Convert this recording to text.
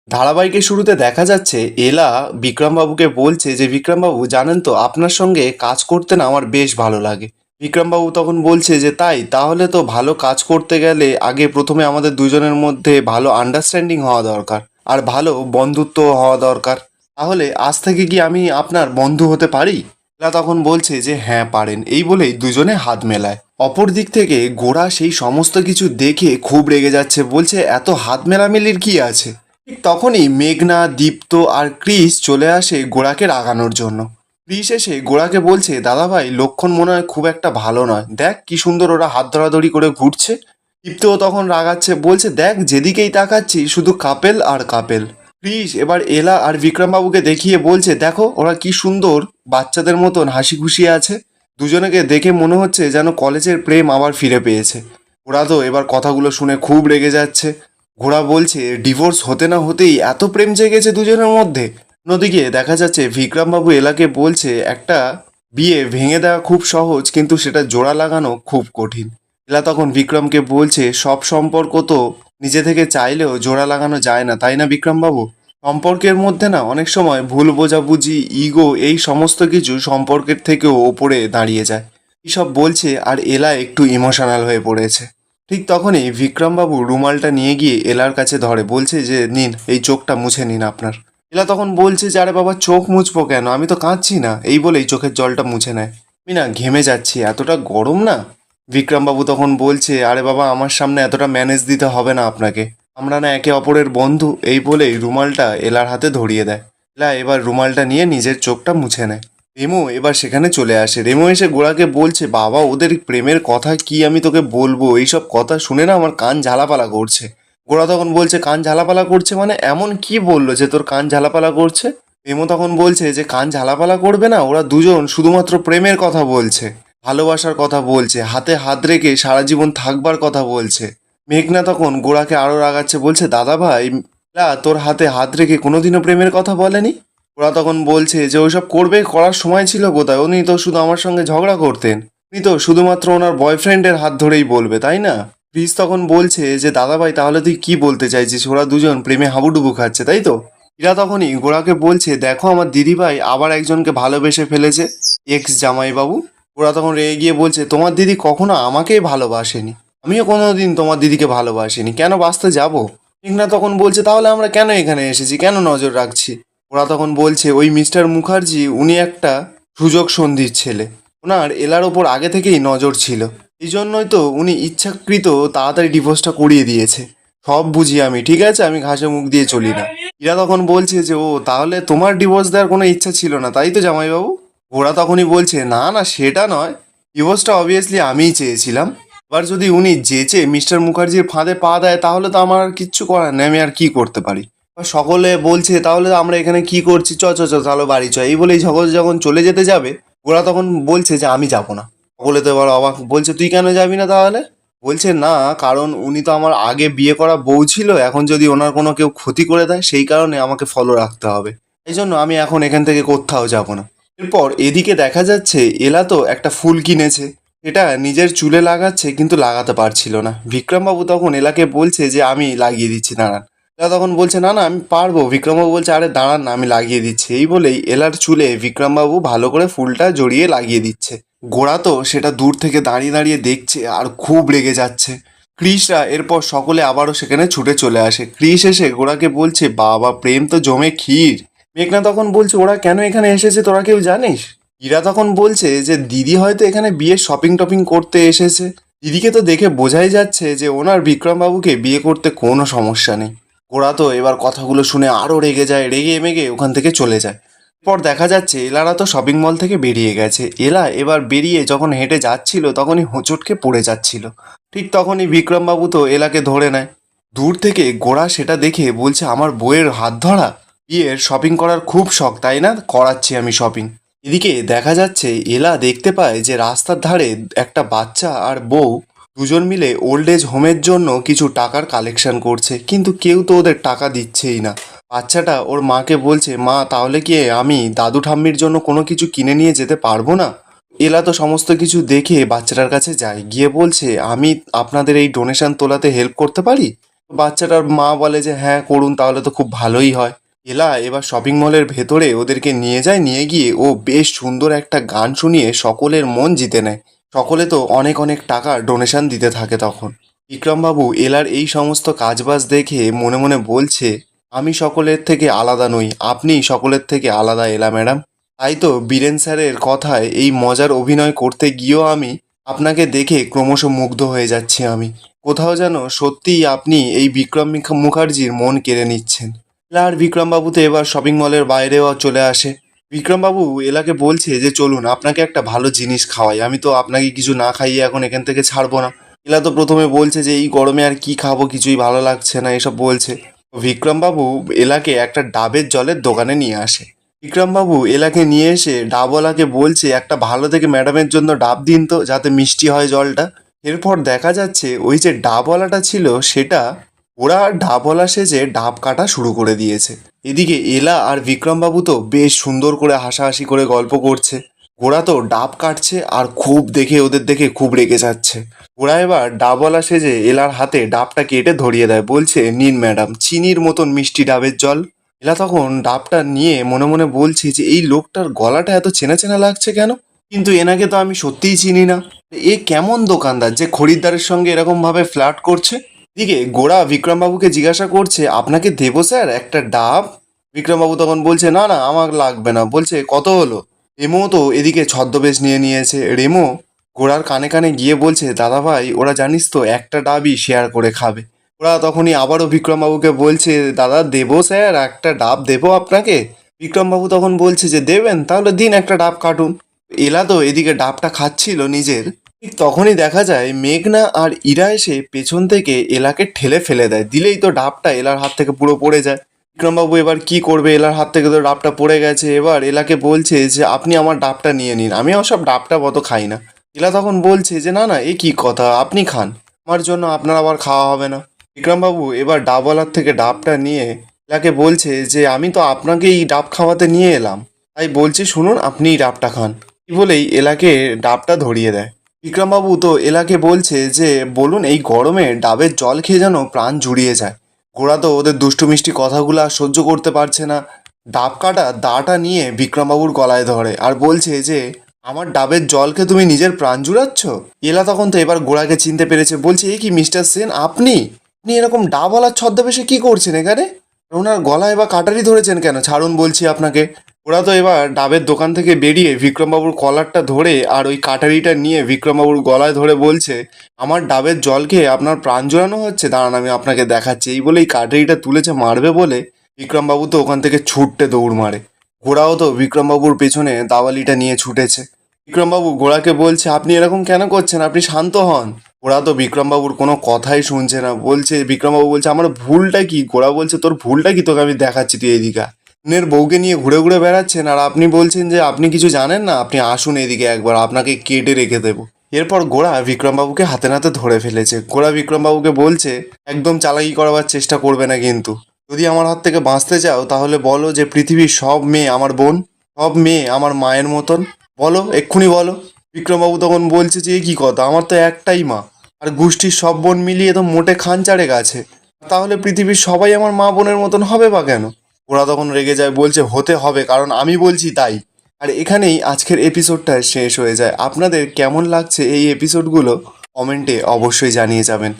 ধারাবাহিকের শুরুতে দেখা যাচ্ছে এলা বিক্রমবাবুকে বলছে যে বিক্রমবাবু জানেন তো আপনার সঙ্গে কাজ করতে না আমার বেশ ভালো লাগে। বিক্রমবাবু তখন বলছে যে তাই তাহলে তো ভালো কাজ করতে গেলে আগে প্রথমে আমাদের দুজনের মধ্যে ভালো আন্ডারস্ট্যান্ডিং হওয়া দরকার আর ভালো বন্ধুত্ব হওয়া দরকার। তাহলে আজ থেকে কি আমি আপনার বন্ধু হতে পারি? এলা তখন বলছে যে হ্যাঁ পারেন, এই বলেই দুজনে হাত মেলায়। অপর দিক থেকে গোরা সেই সমস্ত কিছু দেখে খুব রেগে যাচ্ছে, বলছে এত হাত মেলামেলির কি আছে। ঠিক তখনই মেঘনা, দীপ্ত আর ক্রিস চলে আসে গোরাকে রাগানোর জন্য। ক্রিস এসে গোরাকে বলছে দাদাভাই লক্ষণ মনে হয় খুব একটা ভালো নয়, দেখ কি সুন্দর ওরা হাত ধরাধরি করে ঘুরছে। দীপ্তও তখন রাগাচ্ছে, বলছে দেখ যেদিকেই তাকাচ্ছি শুধু কাপেল আর কাপেল। ক্রিস এবার এলা আর বিক্রমবাবুকে দেখিয়ে বলছে দেখো ওরা কি সুন্দর বাচ্চাদের মতন হাসি খুশি আছে। দুজনকে দেখে মনে হচ্ছে যেন কলেজের প্রেম আবার ফিরে পেয়েছে। ওরা তো এবার কথাগুলো শুনে খুব রেগে যাচ্ছে। ঘোড়া বলছে ডিভোর্স হতে না হতেই এত প্রেম জেগেছে দুজনের মধ্যে। অন্যদিকে দেখা যাচ্ছে বিক্রমবাবু এলাকে বলছে একটা বিয়ে ভেঙে দেওয়া খুব সহজ কিন্তু সেটা জোড়া লাগানো খুব কঠিন। এলা তখন বিক্রমকে বলছে সব সম্পর্ক তো নিজে থেকে চাইলেও জোড়া লাগানো যায় না, তাই না বিক্রমবাবু? সম্পর্কের মধ্যে না অনেক সময় ভুল বোঝাবুঝি, ইগো এই সমস্ত কিছু সম্পর্কের থেকেও ওপরে দাঁড়িয়ে যায়। এসব বলছে আর এলা একটু ইমোশনাল হয়ে পড়েছে। ঠিক তখনই বিক্রমবাবু রুমালটা নিয়ে গিয়ে এলার কাছে ধরে, বলছে যে নিন এই চোখটা মুছে নিন আপনার। এলা তখন বলছে যে আরে বাবা চোখ মুছবো কেন, আমি তো কাঁদছি না, এই বলেই চোখের জলটা মুছে নেয়। আমি না ঘেমে যাচ্ছি, এতটা গরম না। বিক্রমবাবু তখন বলছে আরে বাবা আমার সামনে এতটা ম্যানেজ দিতে হবে না আপনাকে, আমরা না একে অপরের বন্ধু, এই বলেই রুমালটা এলার হাতে ধরিয়ে দেয়। এলা এবার রুমালটা নিয়ে নিজের চোখটা মুছে নেয়। রেমো এবার সেখানে চলে আসে। রেমো এসে গোড়াকে বলছে বাবা ওদের প্রেমের কথা কি আমি তোকে বলবো, এইসব কথা শুনে না আমার কান ঝালাপালা করছে। গোড়া তখন বলছে কান ঝালাপালা করছে মানে এমন কি বললো যে তোর কান ঝালাপালা করছে? রেমো তখন বলছে যে কান ঝালাপালা করবে না, ওরা দুজন শুধুমাত্র প্রেমের কথা বলছে, ভালোবাসার কথা বলছে, হাতে হাত রেখে সারা জীবন থাকবার কথা বলছে। মেঘনা তখন গোড়াকে আরো রাগাচ্ছে, বলছে দাদা ভাই তোর হাতে হাত রেখে কোনোদিনও প্রেমের কথা বলেনি। ওরা তখন বলছে যে ওইসব করবে, করার সময় ছিল কোথায়, উনি তো শুধু আমার সঙ্গে ঝগড়া করতেন, উনি তো শুধুমাত্র ওনার বয়ফ্রেন্ডের হাত ধরেই বলবে তাই না? ক্রিস তখন বলছে যে দাদাভাই তাহলে তুই কি বলতে চাইছিস, ওরা দুজন প্রেমে হাবুডুবু খাচ্ছে তাই তো? ইরা তখনই গোরাকে বলছে দেখো আমার দিদিভাই আবার একজনকে ভালোবেসে ফেলেছে, এক্স জামাইবাবু। ওরা তখন রেগে গিয়ে বলছে তোমার দিদি কখনো আমাকেই ভালোবাসেনি, আমিও কোনোদিন তোমার দিদিকে ভালোবাসিনি, কেন বাঁচতে যাবো? মেঘনা তখন বলছে তাহলে আমরা কেন এখানে এসেছি, কেন নজর রাখছি? ওরা তখন বলছে ওই মিস্টার মুখার্জি উনি একটা সুযোগ সন্ধির ছেলে, ওনার এলার ওপর আগে থেকেই নজর ছিল, এই জন্যই তো উনি ইচ্ছাকৃত তাড়াতাড়ি ডিভোর্সটা করিয়ে দিয়েছে। সব বুঝি আমি, ঠিক আছে, আমি ঘাসে মুখ দিয়ে চলি না। ইরা তখন বলছে যে ও তাহলে তোমার ডিভোর্স দেওয়ার কোনো ইচ্ছা ছিল না তাই তো জামাইবাবু? ওরা তখনই বলছে না না সেটা নয়, ডিভোর্সটা অবভিয়াসলি আমিই চেয়েছিলাম, এবার যদি উনি যেচে মিস্টার মুখার্জির ফাঁদে পা দেয় তাহলে তো আমার আর কিচ্ছু করার নেই, আমি আর কি করতে পারি। সকলে বলছে তাহলে আমরা এখানে কি করছি, চ চ চ চলো বাড়ি চ, এই বলেই সকলে যখন চলে যেতে যাবে ওরা তখন বলছে যে আমি যাব না। সকলে তো এবার অবাক, বলছে তুই কেন যাবি না তাহলে? বলছে না কারণ উনি তো আমার আগে বিয়ে করা বউ ছিল, এখন যদি ওনার কোনো কেউ ক্ষতি করে দেয় সেই কারণে আমাকে ফলো রাখতে হবে, এই জন্য আমি এখন এখান থেকে কোথাও যাব না। এরপর এদিকে দেখা যাচ্ছে এলা তো একটা ফুল কিনেছে, এটা নিজের চুলে লাগাচ্ছে কিন্তু লাগাতে পারছিল না। বিক্রমবাবু তখন এলাকে বলছে যে আমি লাগিয়ে দিচ্ছি দাঁড়ান। এলা তখন বলছে না না আমি পারবো। বিক্রমবাবু বলছে আরে দাঁড়ান না আমি লাগিয়ে দিচ্ছি, এই বলেই এলার চুলে বিক্রমবাবু ভালো করে ফুলটা জড়িয়ে লাগিয়ে দিচ্ছে। গোড়া তো সেটা দূর থেকে দাঁড়িয়ে দাঁড়িয়ে দেখছে আর খুব রেগে যাচ্ছে। ক্রিসরা এরপর সকলে আবারও সেখানে ছুটে চলে আসে। ক্রিস এসে গোড়াকে বলছে বাবা প্রেম তো জমে ক্ষীর। মেঘনা তখন বলছে ওরা কেন এখানে এসেছে তোরা কেউ জানিস? ইরা তখন বলছে যে দিদি হয়তো এখানে বিয়ের শপিং টপিং করতে এসেছে, দিদিকে তো দেখে বোঝাই যাচ্ছে যে ওনার বিক্রমবাবুকে বিয়ে করতে কোনো সমস্যা নেই। গোরা তো এবার কথাগুলো শুনে আরও রেগে যায়, রেগে মেগে ওখান থেকে চলে যায়। এরপর দেখা যাচ্ছে এলারা তো শপিং মল থেকে বেরিয়ে গেছে। এলা এবার বেরিয়ে যখন হেঁটে যাচ্ছিল তখনই হোঁচটকে পড়ে যাচ্ছিল। ঠিক তখনই বিক্রমবাবু তো এলাকে ধরে নেয়। দূর থেকে গোরা সেটা দেখে বলছে আমার বউয়ের হাত ধরা, বিয়ের শপিং করার খুব শখ তাই না, করাচ্ছি আমি শপিং। এদিকে দেখা যাচ্ছে এলা দেখতে পায় যে রাস্তার ধারে একটা বাচ্চা আর বউ দুজন মিলে ওল্ড এজ হোমের জন্য কিছু টাকার কালেকশন করছে, কিন্তু কেউ তো ওদের টাকা দিচ্ছেই না। বাচ্চাটা ওর মাকে বলছে মা তাহলে কি আমি দাদু ঠাম্মির জন্য কোনো কিছু কিনে নিয়ে যেতে পারবো না? এলা তো সমস্ত কিছু দেখে বাচ্চাটার কাছে যায়, গিয়ে বলছে আমি আপনাদের এই ডোনেশন তোলাতে হেল্প করতে পারি। বাচ্চাটার মা বলে যে হ্যাঁ করুন, তাহলে তো খুব ভালোই হয়। এলা এবার শপিং মলের ভেতরে ওদেরকে নিয়ে যায়, নিয়ে গিয়ে ও বেশ সুন্দর একটা গান শুনিয়ে সকলের মন জিতে নেয়। সকলে তো অনেক অনেক টাকা ডোনেশন দিতে থাকে তখন। বিক্রমবাবু এলার এই সমস্ত কাজবাজ দেখে মনে মনে বলছে, আমি সকলের থেকে আলাদা নই, আপনিই সকলের থেকে আলাদা এলা ম্যাডাম। তাই তো বীরেন স্যারের কথায় এই মজার অভিনয় করতে গিয়েও আমি আপনাকে দেখে ক্রমশ মুগ্ধ হয়ে যাচ্ছি আমি। কোথাও যেন সত্যিই আপনি এই বিক্রম মুখার্জির মন কেড়ে নিচ্ছেন। এলা আর বিক্রমবাবু তো এবার শপিং মলের বাইরেও চলে আসে। বিক্রমবাবু এলাকে বলছে যে চলুন আপনাকে একটা ভালো জিনিস খাওয়াই, আমি তো আপনাকে কিছু না খাইয়ে এখন এখান থেকে ছাড়বো না। এলা তো প্রথমে বলছে যে এই গরমে আর কি খাবো, কিছুই ভালো লাগছে না, এসব বলছে। বিক্রমবাবু এলাকে একটা ডাবের জলের দোকানে নিয়ে আসে। বিক্রমবাবু এলাকে নিয়ে এসে ডাবওয়ালাকে বলছে একটা ভালো থেকে ম্যাডামের জন্য ডাব দিন তো, যাতে মিষ্টি হয় জলটা। এরপর দেখা যাচ্ছে ওই যে ডাবওয়ালাটা ছিল সেটা ওরা ডাবওয়ালা সেজে ডাব কাটা শুরু করে দিয়েছে। এদিকে এলা আর বিক্রমবাবু তো বেশ সুন্দর করে হাসাহাসি করে গল্প করছে। ওরা তো ডাব কাটছে আর খুব দেখে ওদের দেখে খুব রেগে যাচ্ছে। ওরা এবার ডাবওয়ালা সেজে এলার হাতে ডাবটা কেটে ধরিয়ে দেয়, বলছে নিন ম্যাডাম চিনির মতন মিষ্টি ডাবের জল। এলা তখন ডাবটা নিয়ে মনে মনে বলছে যে এই লোকটার গলাটা এত চেনা চেনা লাগছে কেন, কিন্তু এনাকে তো আমি সত্যিই চিনি না। এ কেমন দোকানদার যে খরিদ্দারের সঙ্গে এরকম ভাবে ফ্লার্ট করছে। এদিকে গোরা বিক্রমবাবুকে জিজ্ঞাসা করছে আপনাকে দেবো স্যার একটা ডাব? বিক্রমবাবু তখন বলছে না না আমার লাগবে না, বলছে কত হলো। রেমো তো এদিকে ছদ্মবেশ নিয়ে নিয়েছে। রেমো গোরার কানে কানে গিয়ে বলছে দাদা ভাই ওরা জানিস তো একটা ডাবই শেয়ার করে খাবে। ওরা তখনই আবারও বিক্রমবাবুকে বলছে দাদা দেবো স্যার একটা ডাব দেবো আপনাকে? বিক্রমবাবু তখন বলছে যে দেবেন, তাহলে দিন একটা ডাব কাটুন। এলা তো এদিকে ডাবটা খাচ্ছিল নিজের, ঠিক তখনই দেখা যায় মেঘনা আর ইরা এসে পেছন থেকে এলাকে ঠেলে ফেলে দেয়, দিলেই তো ডাবটা এলার হাত থেকে পুরো পড়ে যায়। বিক্রমবাবু এবার কি করবে, এলার হাত থেকে তো ডাবটা পড়ে গেছে। এবার এলাকে বলছে যে আপনি আমার ডাবটা নিয়ে নিন, আমি ওসব ডাবটা অত খাই না। এলা তখন বলছে যে না না এ কি কথা, আপনি খান, আমার জন্য আপনার আবার খাওয়া হবে না। বিক্রমবাবু এবার ডাবওয়ালার থেকে ডাবটা নিয়ে এলাকে বলছে যে আমি তো আপনাকে এই ডাব খাওয়াতে নিয়ে এলাম, তাই বলছি শুনুন আপনি এই ডাবটা খান। এই বলেই এলাকে ডাবটা ধরিয়ে দেয়। বিক্রমবাবু তো এলাকে বলছে যে বলুন এই গরমে ডাবের জল খেয়ে যেন প্রাণ জুড়িয়ে যায়। গোরা তো ওদের দুষ্টু মিষ্টি কথাগুলো আর সহ্য করতে পারছে না। ডাব কাটা দাটা নিয়ে বিক্রমবাবুর গলায় ধরে আর বলছে যে আমার ডাবের জলকে তুমি নিজের প্রাণ জুড়াচ্ছ। এলা তখন তো এবার গোরাকে চিনতে পেরেছে, বলছে এই কি মিস্টার সেন, আপনি আপনি এরকম ডাবওয়ালার ছদ্মবেশে কি করছেন এখানে? ওনার গলায় বা কাটারি ধরেছেন কেন, ছাড়ুন বলছি আপনাকে। ওরা তো এবার ডাবের দোকান থেকে বেরিয়ে বিক্রমবাবুর কলারটা ধরে আর ওই কাটারিটা নিয়ে বিক্রমবাবুর গলায় ধরে বলছে আমার ডাবের জল খেয়ে আপনার প্রাণ জোড়ানো হচ্ছে, দাঁড়ান আমি আপনাকে দেখাচ্ছি। এই বলেই কাটারিটা তুলেছে মারবে বলে বিক্রমবাবু তো ওখান থেকে ছুটতে দৌড় মারে। ঘোড়াও তো বিক্রমবাবুর পেছনে দাওয়ালিটা নিয়ে ছুটেছে। বিক্রমবাবু ঘোড়াকে বলছে আপনি এরকম কেন করছেন, আপনি শান্ত হন। ঘোড়া তো বিক্রমবাবুর কোনো কথাই শুনছে না, বলছে বিক্রমবাবু বলছে আমার ভুলটা কি? ঘোড়া বলছে তোর ভুলটা কি, তোকে আমি দেখাচ্ছি, তুই এদিকে আয়। নের বউকে নিয়ে ঘুরে ঘুরে বেড়াচ্ছেন আর আপনি বলছেন যে আপনি কিছু জানেন না, আপনি আসুন এদিকে একবার, আপনাকে কেটে রেখে দেবো। এরপর গোড়া বিক্রমবাবুকে হাতে নাতে ধরে ফেলেছে। গোড়া বিক্রমবাবুকে বলছে একদম চালাকি করাবার চেষ্টা করবে না কিন্তু, যদি আমার হাত থেকে বাঁচতে চাও তাহলে বলো যে পৃথিবীর সব মেয়ে আমার বোন, সব মেয়ে আমার মায়ের মতন, বলো এক্ষুনি বলো। বিক্রমবাবু তখন বলছে যে এ কি কথা, আমার তো একটাই মা, আর গোষ্ঠীর সব বোন মিলিয়ে তো মোটে খান চারেক আছে, তাহলে পৃথিবীর সবাই আমার মা বোনের মতন হবে বা কেন? ওরা তখন রেগে যায়, বলছে হতে হবে কারণ আমি বলছি তাই। আর এখানেই আজকের এপিসোডটা শেষ হয়ে যায়। আপনাদের কেমন লাগছে এই এপিসোডগুলো কমেন্টে অবশ্যই জানিয়ে যাবেন।